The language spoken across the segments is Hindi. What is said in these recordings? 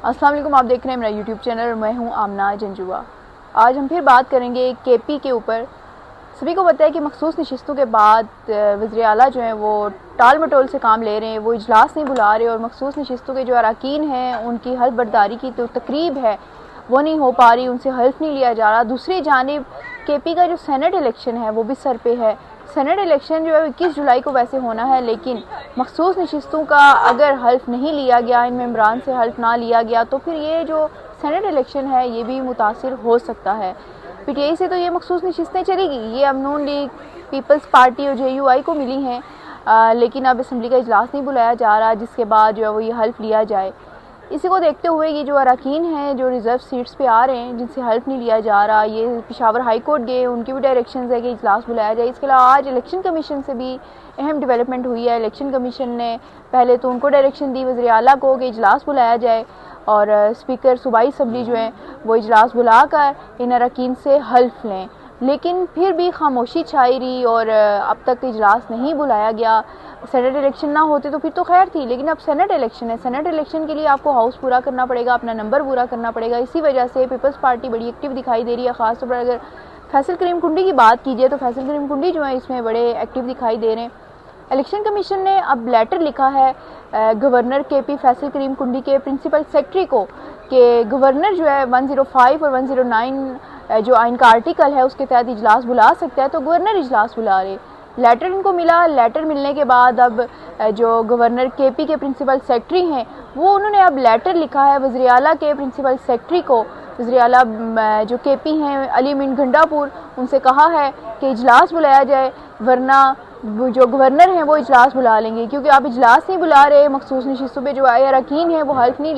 अस्सलाम वालेकुम, आप देख रहे हैं मेरा यूट्यूब चैनल और मैं हूं आमना जंजुआ। आज हम फिर बात करेंगे केपी के ऊपर। सभी को पता है कि मखसूस नशिस्तों के बाद वज़ीर आला जो हैं वो टाल मटोल से काम ले रहे हैं, वो इजलास नहीं बुला रहे और मखसूस नशिस्तों के जो अरकान हैं उनकी हल्फ बर्दारी की तो तकरीब है वो नहीं हो पा रही, उनसे हल्फ नहीं लिया जा रहा। दूसरी जानिब केपी का जो सेनेट इलेक्शन है वो भी सर पे है। सेनेट इलेक्शन जो है 21 जुलाई को वैसे होना है, लेकिन मखसूस नशिस्तों का अगर हल्फ नहीं लिया गया, इन मेम्बरान से हल्फ ना लिया गया, तो फिर ये जो सेनेट इलेक्शन है ये भी मुतासिर हो सकता है। पीटीआई से तो ये मखसूस नशिस्तें चलेगी, ये अब नून लीग, पीपल्स पार्टी और जेयूआई को मिली हैं, लेकिन अब असम्बली का इजलास नहीं बुलाया जा रहा जिसके बाद जो है वो ये हल्फ लिया जाए। इसी को देखते हुए ये जो अरकान हैं जो रिज़र्व सीट्स पे आ रहे हैं जिनसे हेल्प नहीं लिया जा रहा, ये पेशावर हाई कोर्ट गए, उनकी भी डायरेक्शंस है कि इजलास बुलाया जाए। इसके अलावा आज इलेक्शन कमीशन से भी अहम डेवलपमेंट हुई है। इलेक्शन कमीशन ने पहले तो उनको डायरेक्शन दी वज़ीर आला को कि इजलास बुलाया जाए और स्पीकर सूबाई असम्बली जो है वो इजलास बुलाकर इन अरकान से हल्फ लें, लेकिन फिर भी खामोशी छाई रही और अब तक इजलास नहीं बुलाया गया। सेनेट इलेक्शन ना होते तो फिर तो खैर थी, लेकिन अब सेनेट इलेक्शन है। सेनेट इलेक्शन के लिए आपको हाउस पूरा करना पड़ेगा, अपना नंबर पूरा करना पड़ेगा। इसी वजह से पीपल्स पार्टी बड़ी एक्टिव दिखाई दे रही है। ख़ासतौर पर अगर फैसल करीम कुंडी की बात कीजिए तो फैसल करीम कुंडी जो है इसमें बड़े एक्टिव दिखाई दे रहे हैं। इलेक्शन कमीशन ने अब लेटर लिखा है गवर्नर केपी फैसल करीम कुंडी के प्रिंसिपल सेक्रेटरी को कि गवर्नर जो है 105 और 109 जो आइन का आर्टिकल है उसके तहत इजलास बुला सकता है, तो गवर्नर इजलास बुला रहे। लेटर इनको मिला, लेटर मिलने के बाद अब जो गवर्नर केपी के प्रिंसिपल सेक्रेटरी हैं वो उन्होंने अब लेटर लिखा है वज़ीर आला के प्रिंसिपल सेक्रेटरी को। वज़ीर आला जो केपी हैं अली मीन गंडापुर, उनसे कहा है कि इजलास बुलाया जाए, वरना जो गवर्नर हैं वो इजलास बुला लेंगे, क्योंकि आप इजलास नहीं बुला रहे, मखसूस नशिस्तों पे जो अरकान हैं वो हल्फ नहीं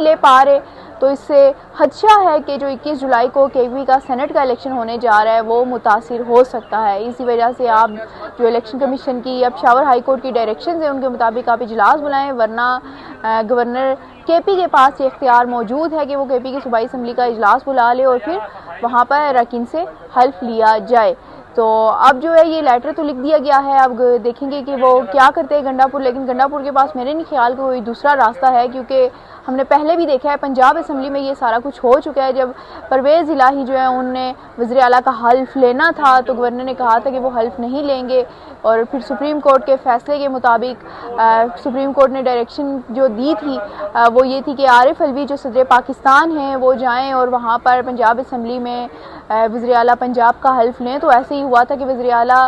ले पा रहे, तो इससे खदशा है कि जो 21 जुलाई को केपी का सेनेट का इलेक्शन होने जा रहा है वो मुतासिर हो सकता है। इसी वजह से आप जो इलेक्शन कमीशन की अब पेशावर हाई कोर्ट की डायरेक्शन है उनके मुताबिक आप इजलास बुलाएं, वरना गवर्नर केपी के पास ये इख्तियार मौजूद है कि वो केपी की सूबाई असम्बली का इजलास बुला ले और फिर वहाँ पर अरकान से हल्फ लिया जाए। तो अब जो है ये लेटर तो लिख दिया गया है, अब देखेंगे कि वो क्या करते हैं गंडापुर। लेकिन गंडापुर के पास मेरे नहीं ख्याल कोई दूसरा रास्ता है, क्योंकि हमने पहले भी देखा है पंजाब असम्बली में ये सारा कुछ हो चुका है। जब परवेज़ इलाही जो है उनने वज़ीर आला का हल्फ लेना था तो गवर्नर ने कहा था कि वो हल्फ नहीं लेंगे, और फिर सुप्रीम कोर्ट के फैसले के मुताबिक सुप्रीम कोर्ट ने डायरेक्शन जो दी थी वो ये थी कि आरिफ अलवी जो सदर पाकिस्तान हैं वो जाएँ और वहाँ पर पंजाब असम्बली में वज़ीर आला पंजाब का हल्फ लें। तो ऐसे ही हुआ था कि वज़ीर आला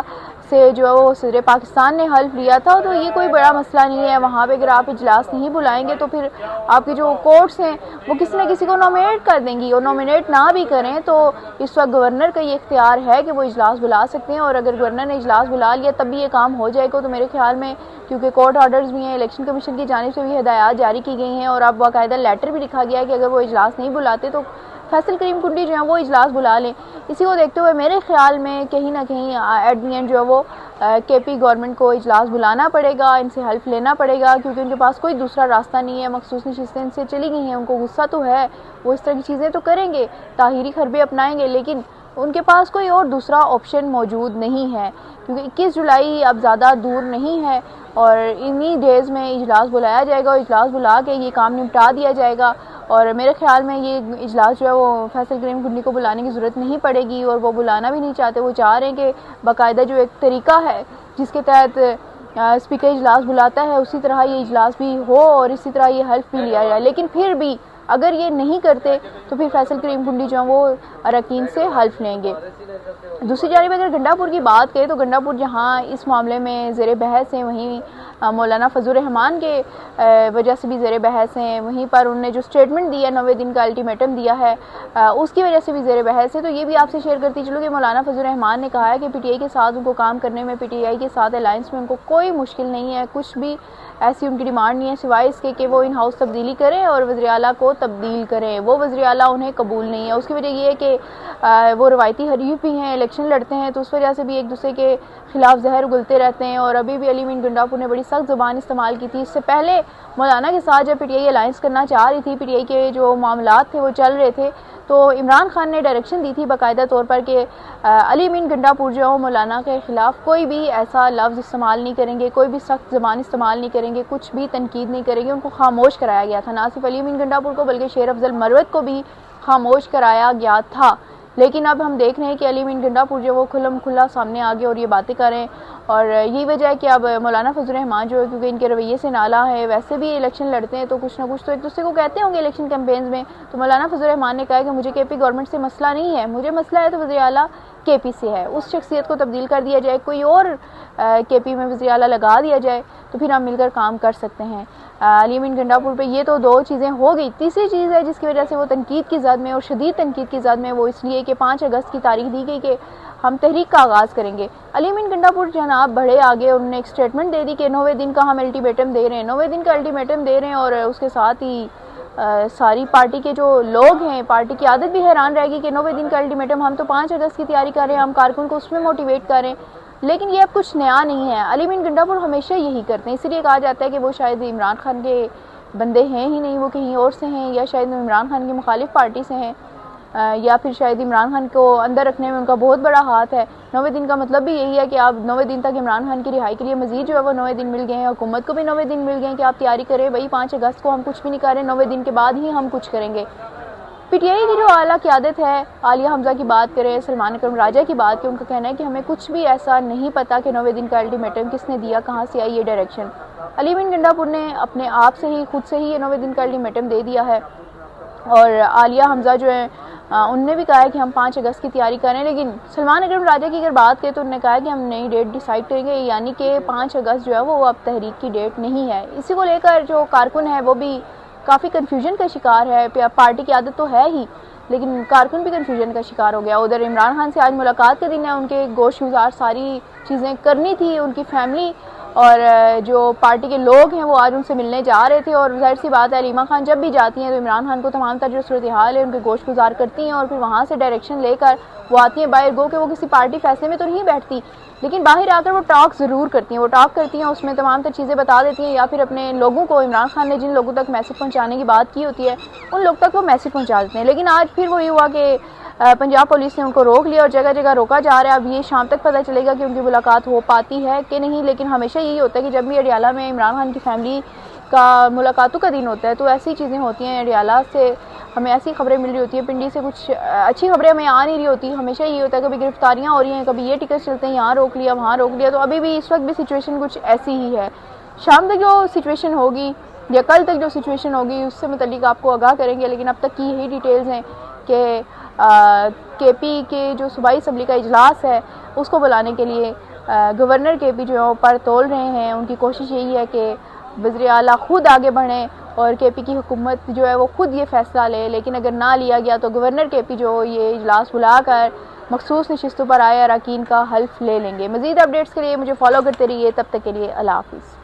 से जो है वो सदर पाकिस्तान ने हल्फ लिया था, तो ये कोई बड़ा मसला नहीं है। वहाँ पे अगर आप इजलास नहीं बुलाएंगे तो फिर आपके जो कोर्ट्स हैं वो किसी न किसी को नॉमिनेट कर देंगी, और नॉमिनेट ना भी करें तो इस वक्त गवर्नर का ये इख्तियार है कि वो इजलास बुला सकते हैं, और अगर गवर्नर ने इजलास बुला लिया तब भी ये काम हो जाएगा। तो मेरे ख्याल में क्योंकि कोर्ट ऑर्डर्स भी हैं, इलेक्शन कमीशन की जानिब से भी हिदायत जारी की गई हैं और अब बाकायदा लेटर भी लिखा गया है कि अगर वो इजलास नहीं बुलाते तो फैसल करीम कुंडी जो है वो इजलास बुला लें। इसी को देखते हुए मेरे ख्याल में कहीं ना कहीं एट दी एंड जो है वो केपी गवर्नमेंट को इजलास बुलाना पड़ेगा, इनसे हेल्प लेना पड़ेगा, क्योंकि उनके पास कोई दूसरा रास्ता नहीं है। मखसूस नशिस्तें इनसे चली गई हैं, उनको गुस्सा तो है, वो इस तरह की चीज़ें तो करेंगे, ताहीरी खरबे अपनाएंगे, लेकिन उनके पास कोई और दूसरा ऑप्शन मौजूद नहीं है, क्योंकि 21 जुलाई अब ज़्यादा दूर नहीं है और इन्हीं डेज़ में इजलास बुलाया जाएगा और इजलास बुला के ये काम निपटा दिया जाएगा। और मेरे ख्याल में ये इजलास जो है वो फैसल करीम कुंडी को बुलाने की ज़रूरत नहीं पड़ेगी, और वो बुलाना भी नहीं चाहते। वो चाह रहे हैं कि बाकायदा जो एक तरीका है जिसके तहत स्पीकर इजलास बुलाता है उसी तरह ये इजलास भी हो और इसी तरह ये हल्फ भी लिया जाए। लेकिन फिर भी अगर ये नहीं करते तो फिर फैसल करीम कुंडी जो है वो अरकान से हल्फ लेंगे। दूसरी जानिब अगर गंडापुर की बात करें तो गंडापुर जहाँ इस मामले में ज़ेर बहस हैं, वहीं मौलाना फजल रहमान के वजह से भी ज़ेर बहस हैं, वहीं पर उन्होंने जो स्टेटमेंट दिया 90 दिन का अल्टीमेटम दिया है उसकी वजह से भी ज़ेर बहस है। तो ये भी आपसे शेयर करती चलो कि मौलाना फजल रहमान ने कहा है कि पीटीआई के साथ उनको काम करने में, पीटीआई के साथ अलायंस में उनको कोई मुश्किल नहीं है, कुछ भी ऐसी उनकी डिमांड नहीं है सिवाय इसके कि वो इन हाउस तब्दीली करें और वज़ीर आला को तब्दील करें। वो वज़ीर आला उन्हें कबूल नहीं है। उसकी वजह ये है कि वो रवायती हरीफ भी हैं, इलेक्शन लड़ते हैं, तो उस वजह से भी एक दूसरे के खिलाफ जहर उगलते रहते हैं। और अभी भी अली मीन गंडापुर ने बड़ी सख्त ज़ुबान इस्तेमाल की थी। इससे पहले मौलाना के साथ जब PTI अलायंस करना चाह रही थी, PTI के जो मामलात थे वो चल रहे थे, तो इमरान खान ने डायरेक्शन दी थी बाकायदा तौर पर कि अली अमीन गंडापुर जो मौलाना के ख़िलाफ़ कोई भी ऐसा लफ्ज़ इस्तेमाल नहीं करेंगे, कोई भी सख्त ज़बान इस्तेमाल नहीं करेंगे, कुछ भी तनकीद नहीं करेंगे। उनको खामोश कराया गया था, ना सिर्फ अली अमीन गंडापुर को बल्कि शेर अफजल मरवत को भी खामोश कराया गया था। लेकिन अब हम देख रहे हैं कि अली अमीन गंडापुर जो वो खुल्लम खुल्ला सामने आ गए और ये बातें करें, और यही वजह है कि अब मौलाना फजल रहमान जो है, क्योंकि इनके रवैये से नाला है, वैसे भी इलेक्शन लड़ते हैं तो कुछ ना कुछ तो एक दूसरे को कहते होंगे इलेक्शन कैंपेन्स में। तो मौलाना फजल रहमान ने कहा कि मुझे KP गवर्नमेंट से मसला नहीं है, मुझे मसला है तो वज़ीर आला KP से है, उस शख्सियत को तब्दील कर दिया जाए, कोई और KP में वज़ीर आला लगा दिया जाए तो फिर हम मिलकर काम कर सकते हैं। अली अमीन गंडापुर पे ये तो दो चीज़ें हो गई। तीसरी चीज़ है जिसकी वजह से वो तनकीद की ज़द में और शदीद तनकीद की ज़द में, वो इसलिए कि 5 अगस्त की तारीख दी गई कि हम तहरीक का आगाज़ करेंगे। अली अमीन गंडापुर जनाब बढ़े आगे, उन्होंने एक स्टेटमेंट दे दी कि 90 दिन का हम अल्टीमेटम दे रहे हैं, 90 दिन का अल्टीमेटम दे रहे हैं। और उसके साथ ही सारी पार्टी के जो लोग हैं, पार्टी की आदत भी हैरान रहेगी कि 90 दिन का अल्टीमेटम, हम तो 5 अगस्त की तैयारी कर रहे हैं, हम कारकुन को उसमें मोटिवेट कर रहे हैं। लेकिन ये अब कुछ नया नहीं है, अली अमीन गंडापुर हमेशा यही करते हैं। इसलिए कहा जाता है कि वो शायद इमरान खान के बंदे हैं ही नहीं, वो कहीं और से हैं, या शायद इमरान खान की मुखालिफ पार्टी से हैं, या फिर शायद इमरान खान को अंदर रखने में उनका बहुत बड़ा हाथ है। 90 दिन का मतलब भी यही है कि आप 90 दिन तक इमरान खान की रिहाई के लिए मजीद जो है वो 90 दिन मिल गए हैं, हुकूमत को भी 90 दिन मिल गए हैं कि आप तैयारी करें भाई, 5 अगस्त को हम कुछ भी नहीं कर रहे, 90 दिन के बाद ही हम कुछ करेंगे। PTI की जो आला क़यादत है, आलिया हमजा की बात करें, सलमान अकरम राजा की बात करें, उनका कहना है कि हमें कुछ भी ऐसा नहीं पता कि 90 दिन का अल्टीमेटम किसने दिया, कहाँ से आई ये डायरेक्शन। अली अमीन गंडापुर ने अपने आप से ही, खुद से ही ये 90 दिन का अल्टीमेटम दे दिया है। और आलिया हमजा जो है उनने भी कहा है कि हम 5 अगस्त की तैयारी करें। लेकिन सलमान अकरम राजा की अगर बात करें तो उन्होंने कहा है कि हम नई डेट डिसाइड करेंगे, यानी कि 5 अगस्त जो है वो अब तहरीक की डेट नहीं है। इसी को लेकर जो कारकुन है वो भी काफ़ी कन्फ्यूजन का शिकार है। पार्टी की आदत तो है ही, लेकिन कारकुन भी कन्फ्यूजन का शिकार हो गया। उधर इमरान खान से आज मुलाकात के दिन है, उनके गोशगुजार सारी चीज़ें करनी थी, उनकी फैमिली और जो पार्टी के लोग हैं वो आज उनसे मिलने जा रहे थे। और जाहिर सी बात है, अलीमा खान जब भी जाती हैं तो इमरान खान को तमाम तर जो सूरत हाल है उनके गोशगुजार करती हैं और फिर वहाँ से डायरेक्शन लेकर वो आती हैं बाहर। गो कि वो किसी पार्टी फैसले में तो नहीं बैठती, लेकिन बाहर आकर वो टॉक ज़रूर करती हैं। वो टॉक करती हैं, उसमें तमाम तर चीज़ें बता देती हैं, या फिर अपने लोगों को, इमरान खान ने जिन लोगों तक मैसेज पहुँचाने की बात की होती है उन लोग तक वो मैसेज पहुँचा देते हैं। लेकिन आज फिर वही हुआ कि पंजाब पुलिस ने उनको रोक लिया और जगह जगह रोका जा रहा है। अब ये शाम तक पता चलेगा कि उनकी मुलाकात हो पाती है कि नहीं। लेकिन हमेशा यही होता है कि जब भी अडियाला में इमरान खान की फैमिली का मुलाकातों का दिन होता है तो ऐसी चीज़ें होती हैं। अडियाला से हमें ऐसी खबरें मिल रही होती है, पिंडी से कुछ अच्छी खबरें हमें आ नहीं रही होती। हमेशा यही होता है, कभी गिरफ्तारियाँ हो रही हैं, कभी ये टिकट चलते हैं, यहाँ रोक लिया, वहाँ रोक लिया। तो अभी भी इस वक्त भी सिचुएशन कुछ ऐसी ही है। शाम तक जो सिचुएशन होगी या कल तक जो सिचुएशन होगी उससे मुतल्लिक आपको आगाह करेंगे। लेकिन अब तक की यही डिटेल्स हैं कि KP के जो सूबाई असम्बली का इजलास है उसको बुलाने के लिए गवर्नर KP जो है पर तोल रहे हैं। उनकी कोशिश यही है कि वज़ीर आला खुद आगे बढ़ें और KP की हुकूमत जो है वो खुद ये फ़ैसला ले। लेकिन अगर ना लिया गया तो गवर्नर KP जो ये इजलास बुलाकर मखसूस नशिस्तों पर आए अरकान का हल्फ ले लेंगे। मज़ीद अपडेट्स के लिए मुझे फॉलो करते रहिए। तब तक के लिए अल्लाह हाफ़िज़।